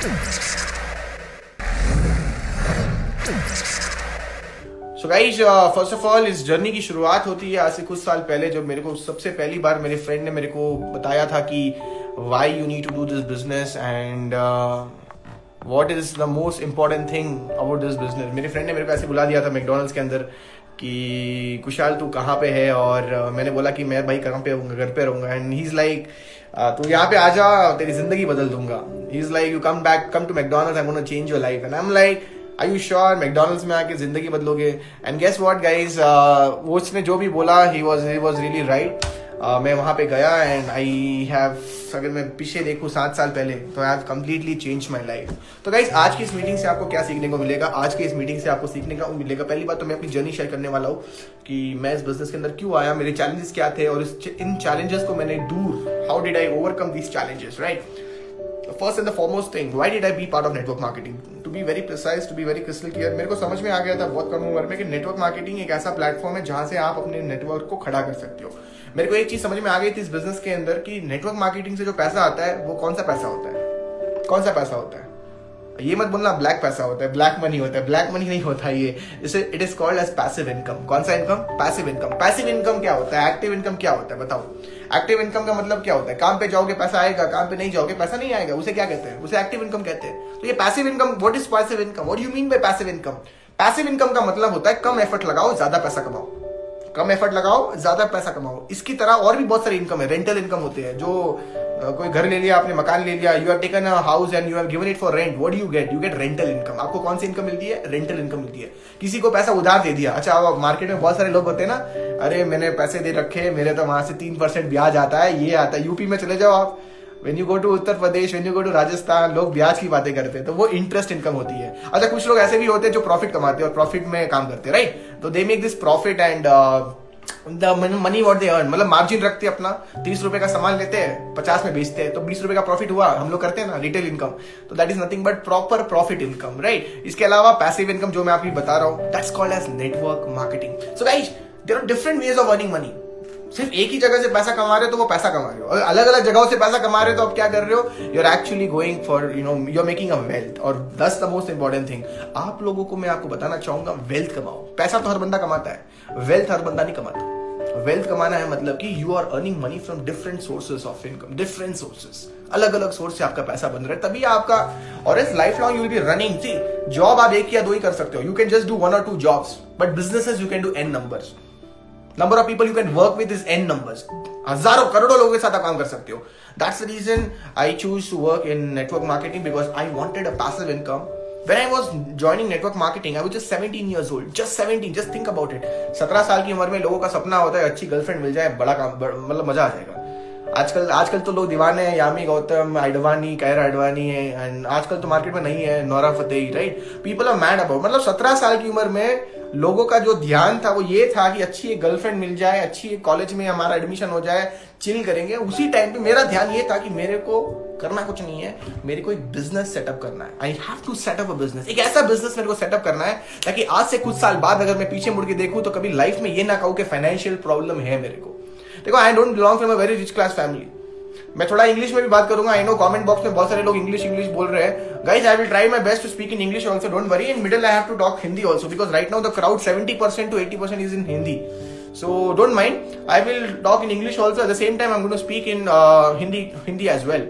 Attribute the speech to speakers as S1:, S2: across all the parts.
S1: So guys, first of all इस journey की शुरुआत होती है आज से कुछ साल पहले, जब मेरे को सबसे पहली बार मेरे फ्रेंड ने मेरे को बताया था कि why you need to do this business and what is the most important thing about this business. मेरे फ्रेंड ने मेरे को ऐसे बुला दिया था मैकडोनल्ड्स के अंदर कि कुशाल तू कहाँ पे है, और मैंने बोला कि मैं भाई कहाँ पे रहूँगा, घर पे रहूँगा। एंड ही इज लाइक तू यहाँ पे आ जा, तेरी जिंदगी बदल दूंगा। He is like you come to McDonald's, I am gonna change your life. And I am like are you sure McDonald's में आके जिंदगी बदलोगे? एंड गेस व्हाट गाइज, वो उसने जो भी बोला ही वाज रियली राइट। मैं वहाँ पे गया एंड आई हैव, अगर मैं पीछे देखूँ 7 साल पहले, तो I have completely change my life. तो गाइज, आज की इस मीटिंग से आपको क्या सीखने को मिलेगा? आज की इस मीटिंग से आपको सीखने का मिलेगा, पहली बात तो मैं अपनी जर्नी शेयर करने वाला हूँ कि मैं इस बिजनेस के अंदर क्यों आया, मेरे चैलेंजेस क्या थे, और इन चैलेंजेस को मैंने दूर, how did I overcome these challenges, right? First and the foremost thing, why did I be part of network marketing? To be very precise, to be very crystal clear, मेरे को समझ में आ गया था बहुत कम उम्र में कि नेटवर्क मार्केटिंग एक ऐसा प्लेटफॉर्म है जहां से आप अपने नेटवर्क को खड़ा कर सकते हो। मेरे को एक चीज समझ में आ गई थी इस बिजनेस के अंदर कि नेटवर्क मार्केटिंग से जो पैसा आता है वो कौन सा पैसा होता है? कौन सा पैसा होता है? ये मत बोलना ब्लैक पैसा होता है, ब्लैक मनी होता है। ब्लैक मनी नहीं होता ये, इसे it is called as passive income. कौन सा income? Passive income. Passive income क्या होता है? एक्टिव इनकम क्या होता है? बताओ। एक्टिव इनकम का मतलब क्या होता है? काम पे जाओगे पैसा आएगा, काम पे नहीं जाओगे पैसा नहीं आएगा, उसे क्या कहते हैं? उसे एक्टिव इनकम कहते हैं। तो ये passive income, what is passive income? What do you mean by passive income? Passive income का मतलब होता है कम एफर्ट लगाओ, ज्यादा पैसा कमाओ। कम एफर्ट लगाओ, ज्यादा पैसा कमाओ। इसकी तरह और भी बहुत सारी इनकम है। रेंटल इनकम होते हैं, जो कोई घर ले लिया आपने, मकान ले लिया, you have taken a house and you have given it for rent, what do you get? You get rental income. आपको कौन सी इनकम मिलती है? रेंटल इनकम मिलती है। किसी को पैसा उधार दे दिया, अच्छा अब मार्केट में बहुत सारे लोग होते हैं ना, अरे मैंने पैसे दे रखे, मेरे तो वहां से 3% ब्याज आता है, ये आता है। यूपी में चले जाओ आप, When you go to Uttar Pradesh, when you go to Rajasthan, लोग ब्याज की बातें करते हैं, तो वो इंटरेस्ट इनकम होती है। अच्छा, कुछ लोग ऐसे भी होते हैं जो प्रॉफिट कमाते हैं और प्रॉफिट में काम करते हैं, राइट? तो they make this profit and the money what they earn, मतलब मार्जिन रखते हैं अपना। 30 रुपए का सामान लेते हैं, 50 में बेचते हैं, तो 20 रुपए का प्रॉफिट हुआ। हम लोग करते हैं ना रिटेल इनकम, तो that is nothing but proper profit income, right? इसके अलावा पैसिव इनकम जो मैं आपको बता रहा हूँ, that's called as network marketing. So guys, there are different ways of earning money. सिर्फ एक ही जगह से पैसा कमा रहे हो तो वो पैसा कमा रहे हो, और अलग अलग जगहों से पैसा कमा रहे हो तो आप क्या कर रहे हो? You are actually going for, you know, you are making a wealth. और that's the most important thing. आप लोगों को मैं आपको बताना चाहूंगा, वेल्थ कमाओ। पैसा तो हर बंदा कमाता है, वेल्थ हर बंदा नहीं कमाता। वेल्थ कमाना है मतलब कि you are earning money from different sources of income, different sources, अलग अलग सोर्स से आपका पैसा बन रहा है, तभी आपका। और इस life long you will be running. See, job आप एक या दो ही कर सकते हो, you can just do 1 or 2 jobs, but businesses you can do n numbers. Number of people you can work with is n numbers. हजारों करोड़ों लोगों के साथ आप काम कर सकते हो। That's the reason I choose to work in network marketing, because I wanted a passive income. When I was joining network marketing, I was just 17 years old. Just 17, just think about it. 17 साल की उम्र में लोगों का सपना होता है अच्छी गर्लफ्रेंड मिल जाए, बड़ा काम, मतलब मजा आ जाएगा। आजकल तो लोग दीवाने हैं, यामी गौतम, आडवाणी, कायरा आडवाणी है, एंड आजकल तो मार्केट में नहीं है Nora Fatehi, right? People are mad about, मतलब 17 साल की उम्र में लोगों का जो ध्यान था वो ये था कि अच्छी एक गर्लफ्रेंड मिल जाए, अच्छी एक कॉलेज में हमारा एडमिशन हो जाए, चिल करेंगे। उसी टाइम पे मेरा ध्यान ये था कि मेरे को करना कुछ नहीं है, मेरे को एक बिजनेस सेटअप करना है। I have to set up a business, एक ऐसा बिजनेस मेरे को सेटअप करना है ताकि आज से कुछ साल बाद अगर मैं पीछे मुड़ के देखूं तो कभी लाइफ में ये ना कहूं कि फाइनेंशियल प्रॉब्लम है मेरे को। देखो, I don't belong from a very rich class family. मैं थोड़ा इंग्लिश में भी बात करूंगा। आई नो कमेंट बॉक्स में बहुत सारे लोग इंग्लिश बोल रहे हैं। Guys, I will try my best to speak in English also, don't worry. In middle I have to talk Hindi also, because right now the crowd 70% to 80% is in Hindi, so don't mind. I will talk in English also. At the same time, I'm going to speak in Hindi as well.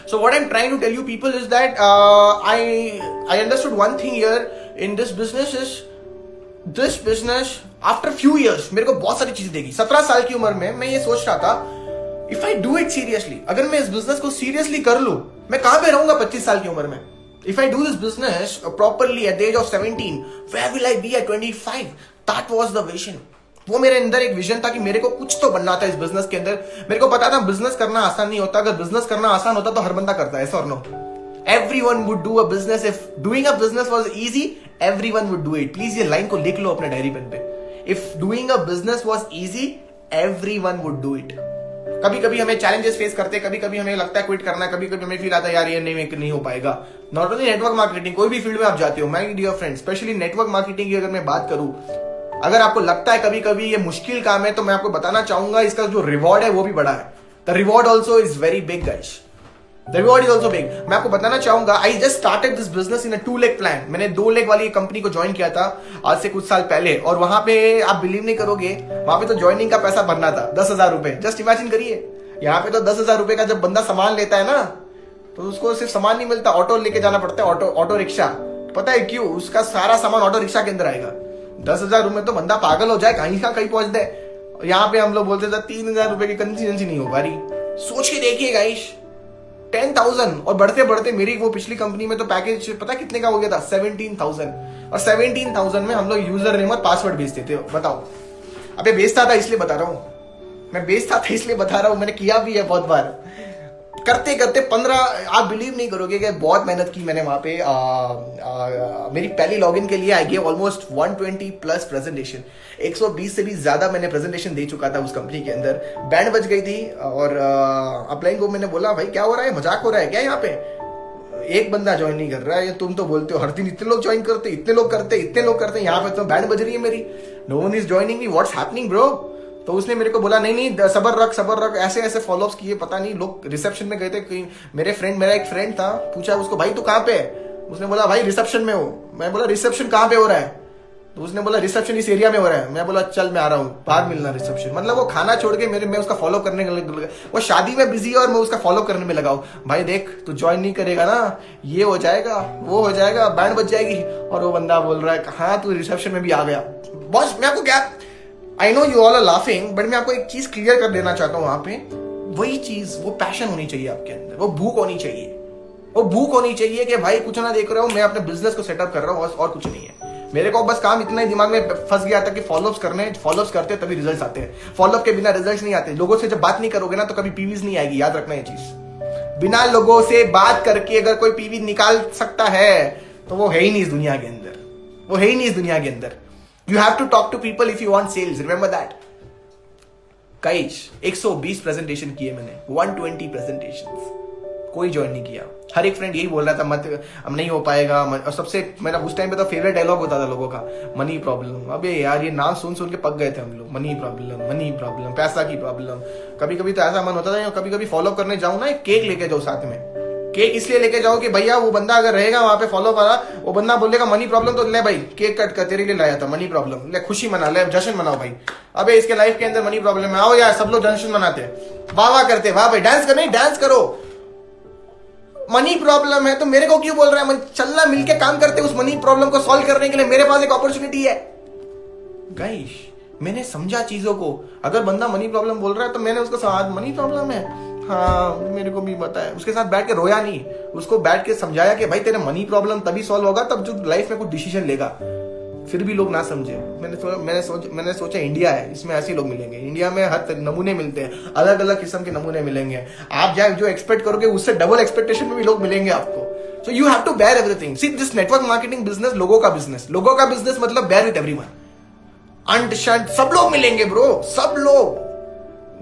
S1: So what I'm trying to tell you people is that I understood one thing here in this business is this business after few years मेरे को बहुत सारी चीजें देगी। 17 साल की उम्र में मैं ये सोच रहा था, if I do it seriously, अगर मैं इस बिजनेस को सीरियसली कर लूं, मैं कहां पे रहूंगा 25 साल की उम्र में? If I do this business properly at the age of 17, where will I be at 25? That was the vision. वो मेरे अंदर एक विजन था कि मेरे को कुछ तो बनना था इस बिजनेस के अंदर। मेरे को पता था बिजनेस करना आसान नहीं होता। अगर बिजनेस करना आसान होता तो हर बंदा करता है, और no, everyone would do a business. If doing a business was easy, everyone would do it. Please ये लाइन को लिख लो अपने डायरी पेन पे। If doing a business was easy, everyone would do it. कभी कभी हमें चैलेंजेस फेस करते हैं, कभी कभी हमें लगता है क्विट करना है, कभी कभी हमें फील आता है यार ये नहीं हो पाएगा। नॉट ओनली नेटवर्क मार्केटिंग, कोई भी फील्ड में आप जाते हो, my dear friend, specially network marketing की अगर मैं बात करूं, अगर आपको लगता है कभी कभी ये मुश्किल काम है, तो मैं आपको बताना चाहूंगा इसका जो रिवॉर्ड है वो भी बड़ा है। The reward also is very big guys. The reward is also big. मैं आपको बताना चाहूंगा, I just started this business in a 2 lakh plan. मैंने 2 लाख वाली कंपनी को ज्वाइन किया था आज से कुछ साल पहले, और वहां पे आप बिलीव नहीं करोगे, वहां पे तो ज्वाइनिंग का पैसा भरना था 10,000 रुपए। जस्ट इमेजिन करिए, यहाँ पे तो 10,000 रुपए का जब बंदा सामान लेता है ना, तो उसको सिर्फ सामान नहीं मिलता, ऑटो लेके जाना पड़ता है, ऑटो रिक्शा। पता है क्यों? उसका सारा सामान ऑटो रिक्शा के अंदर आएगा। 10,000 रुपए तो बंदा पागल हो जाए, कहीं का कहीं पहुंच दे। यहाँ पे हम लोग बोलते थे 3,000 रुपए की कंसिस्टेंसी नहीं हो पा रही। सोच के देखिए गाइस, 10,000, और बढ़ते बढ़ते मेरी वो पिछली कंपनी में तो पैकेज पता कितने का हो गया था? 17,000। और 17,000 में हम लोग यूजर नेम और पासवर्ड भेजते थे। बताओ, अबे बेचता था इसलिए बता रहा हूं, मैं बेचता था इसलिए बता रहा हूं, मैंने किया भी है बहुत बार। करते करते 15, आप बिलीव नहीं करोगे कि बहुत मेहनत की मैंने वहां पे। मेरी पहली लॉगिन के लिए I gave almost 120 plus presentation. 120 से भी ज्यादा मैंने प्रेजेंटेशन दे चुका था उस कंपनी के अंदर। बैंड बज गई थी, और अपलाइन को मैंने बोला, भाई क्या हो रहा है, मजाक हो रहा है क्या? यहाँ पे एक बंदा ज्वाइन नहीं कर रहा है, तुम तो बोलते हो हर दिन इतने लोग ज्वाइन करते, इतने लोग करते, यहाँ पे तो बैंड बज रही है मेरी, no one is joining me, what's happening bro? तो उसने मेरे को बोला, नहीं सबर रख, ऐसे फॉलोअप्स किए। पता नहीं लोग रिसेप्शन में गए थे, मेरा एक फ्रेंड था, पूछा उसको, भाई तू कहाँ पे है? उसने बोला, भाई रिसेप्शन में हो। मैं बोला, रिसेप्शन कहाँ पे हो रहा है? तो उसने बोला, रिसेप्शन इस एरिया में हो रहा है। मैं बोला, चल मैं आ रहा हूँ, बाहर मिलना रिसेप्शन। मतलब वो खाना छोड़ के मैं उसका फॉलो करने लगा। वो शादी में बिजी है और मैं उसका फॉलो करने में लगा हूँ। भाई देख, तू ज्वाइन नहीं करेगा ना, ये हो जाएगा, वो हो जाएगा, बैंड बज जाएगी। और वो बंदा बोल रहा है, हाँ तू रिसेप्शन में भी आ गया। बॉस, मैं आपको क्या, I know you all are laughing, but मैं आपको एक चीज क्लियर कर देना चाहता हूँ। वहां पे वही चीज, वो पैशन होनी चाहिए आपके अंदर, वो भूख होनी चाहिए। वो भूख होनी चाहिए कि भाई कुछ ना देख रहा हूँ, मैं अपने बिजनेस को सेटअप कर रहा हूँ, और कुछ नहीं है। मेरे को बस काम इतना ही दिमाग में फंस गया था कि फॉलोअप्स करते तभी रिजल्ट्स आते हैं। फॉलोअप के बिना रिजल्ट्स नहीं आते। लोगों से जब बात नहीं करोगे ना, तो कभी पीवीज नहीं आएगी, याद रखना ये चीज। बिना लोगों से बात करके अगर कोई पीवी निकाल सकता है, तो वो है ही नहीं इस दुनिया के अंदर, वो है ही नहीं इस दुनिया के अंदर। You have to talk to people if you want sales. Remember that. Guys, 120 presentation किए मैंने, 120 प्रेजेंटेशंस, कोई ज्वाइन नहीं किया। हर एक फ्रेंड यही बोल रहा था, मत, अब नहीं हो पाएगा। और सबसे मेरा उस टाइम पे तो फेवरेट डायलॉग होता था लोगों का, मनी प्रॉब्लम। अबे यार, ये नाम सुन सुन के पक गए थे हम लोग। मनी प्रॉब्लम, पैसा की प्रॉब्लम। कभी कभी तो ऐसा मन होता था, कभी कभी फॉलो करने जाऊं ना, एक केक लेके जाओ साथ में। केक इसलिए लेके जाओ कि भैया वो बंदा अगर रहेगा वहां पे फॉलो करा, वो बंदा बोलेगा मनी प्रॉब्लम, तो ले भाई केक कट कर तेरे लिए लाया था, मनी प्रॉब्लम, ले खुशी मना, ले जश्न मनाओ भाई। अबे इसके लाइफ के अंदर मनी प्रॉब्लम है, आओ यार सब लोग जश्न मनाते, वाह वाह करते, वाह भाई डांस करने, डांस करो। मनी प्रॉब्लम है तो मेरे को क्यों बोल रहा है? चलना मिलके काम करते उस मनी प्रॉब्लम को सॉल्व करने के लिए। मेरे पास एक अपॉर्चुनिटी है। गाइस, मैंने समझा चीजों को। अगर बंदा मनी प्रॉब्लम बोल रहा है तो मैंने उसको समझा, मनी प्रॉब्लम है, हाँ मेरे को भी पता है। उसके साथ बैठ के रोया नहीं, उसको बैठ के समझाया कि भाई तेरे मनी प्रॉब्लम तभी सॉल्व होगा तब जो लाइफ में कुछ डिसीजन लेगा। फिर भी लोग ना समझे। मैंने सोचा इंडिया है, इसमें ऐसे लोग मिलेंगे। इंडिया में हर नमूने मिलते हैं, अलग अलग किस्म के नमूने मिलेंगे। आप जो एक्सपेक्ट करोगे उससे डबल एक्सपेक्टेशन में भी लोग मिलेंगे आपको। So you have to bear everything. See this network marketing business, लोगों का बिजनेस मतलब बेयर विद एवरीवन। अंट शंट सब लोग मिलेंगे ब्रो, सब लोग।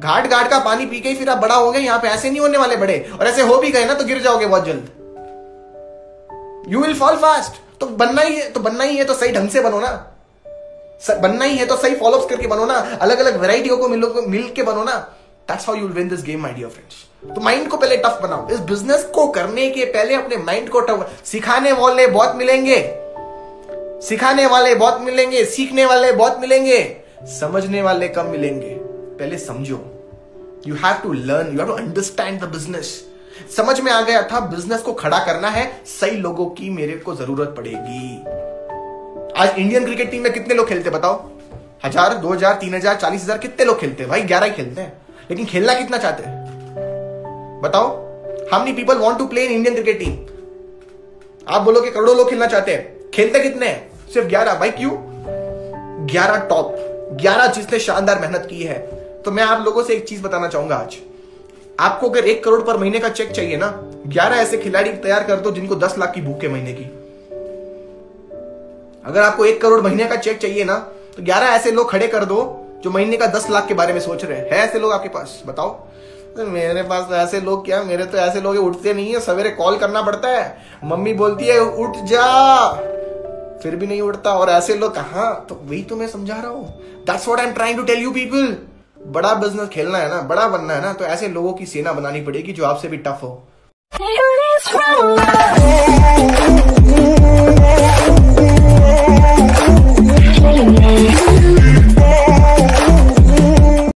S1: घाट घाट का पानी पी के फिर आप बड़ा हो गए। यहाँ पे ऐसे नहीं होने वाले बड़े, और ऐसे हो भी गए ना तो गिर जाओगे बहुत जल्द। You will fall fast. तो बनना ही है तो सही ढंग से बनो ना। बनना ही है तो सही फॉलोअप्स करके बनो ना, अलग अलग वैरायटियों को मिल के बनो ना। That's how you will win this game my dear friends. तो माइंड को पहले टफ बनाओ। इस बिजनेस को करने के पहले अपने माइंड को टफ। सिखाने वाले बहुत मिलेंगे, सीखने वाले बहुत मिलेंगे, समझने वाले कम मिलेंगे। पहले समझो। You have to learn, you have to understand the business. समझ में आ गया था बिजनेस को खड़ा करना है, सही लोगों की मेरे को जरूरत पड़ेगी। आज इंडियन क्रिकेट टीम में कितने लोग खेलते बताओ? 1000, 2000, 3000, 40,000 कितने लोग खेलते हैं भाई? 11 ही खेलते हैं। लेकिन खेलना कितना चाहते हैं बताओ? How many people want to play in Indian cricket team? आप बोलो कि करोड़ों लोग खेलना चाहते हैं, खेलते कितने हैं? सिर्फ 11। भाई क्यों? 11 टॉप, 11 जिसने शानदार मेहनत की है। तो मैं आप लोगों से एक चीज बताना चाहूंगा आज। आपको अगर 1 करोड़ पर महीने का चेक चाहिए ना, 11 ऐसे खिलाड़ी तैयार कर दो जिनको 10 लाख की भूख है महीने की। अगर आपको 1 करोड़ महीने का चेक चाहिए ना, तो 11 ऐसे लोग खड़े कर दो जो महीने का 10 लाख के बारे में सोच रहे हैं। ऐसे लोग आपके पास? बताओ। तो मेरे पास तो ऐसे लोग क्या, मेरे तो ऐसे लोग उठते नहीं है। सवेरे कॉल करना पड़ता है, मम्मी बोलती है उठ जा, फिर भी नहीं उठता। और ऐसे लोग कहां? तो वही तो मैं समझा रहा हूं। That's what I am trying to tell you people. बड़ा बिजनेस खेलना है ना, बड़ा बनना है ना, तो ऐसे लोगों की सेना बनानी पड़ेगी जो आपसे भी टफ हो।
S2: Beauty's from